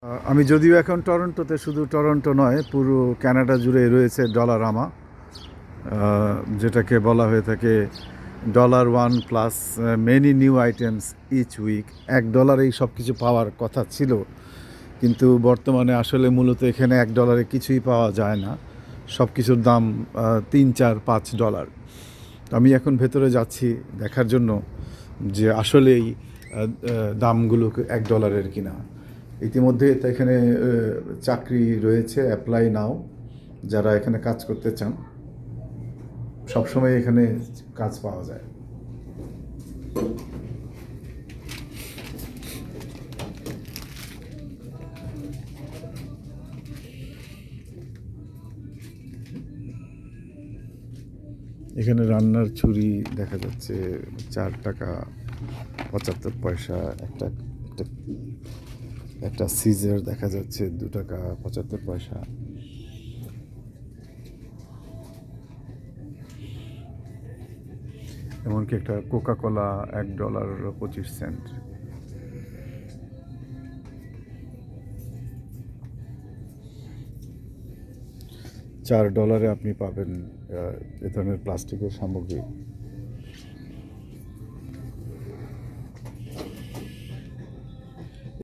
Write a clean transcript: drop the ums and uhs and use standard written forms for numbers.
আমি যদিও এখন টরন্টোতে, শুধু টরন্টো নয়, পুরো কানাডা জুড়ে রয়েছে ডলারামা, যেটাকে বলা হয়ে থাকে $1 plus many new items each week. $1 সব কিছু পাওয়ার কথা ছিল, কিন্তু বর্তমানে আসলে মূলত এখানে $1 কিছুই পাওয়া যায় না। সব কিছুর দাম $3, $4, $5। আমি এখন ভেতরে যাচ্ছি দেখার জন্য যে আসলেই দামগুলো $1 কিনা। ইতিমধ্যে তো এখানে চাকরি রয়েছে, অ্যাপ্লাই নাও, যারা এখানে কাজ করতে চান সবসময় এখানে কাজ পাওয়া যায়। এখানে রান্নার ছুরি দেখা যাচ্ছে $4.75। একটা একটা একটা সিজার দেখা যাচ্ছে $2.75। এমনকি একটা কোকা-কোলা $1.25। $4 আপনি পাবেন এ ধরনের প্লাস্টিকের সামগ্রী।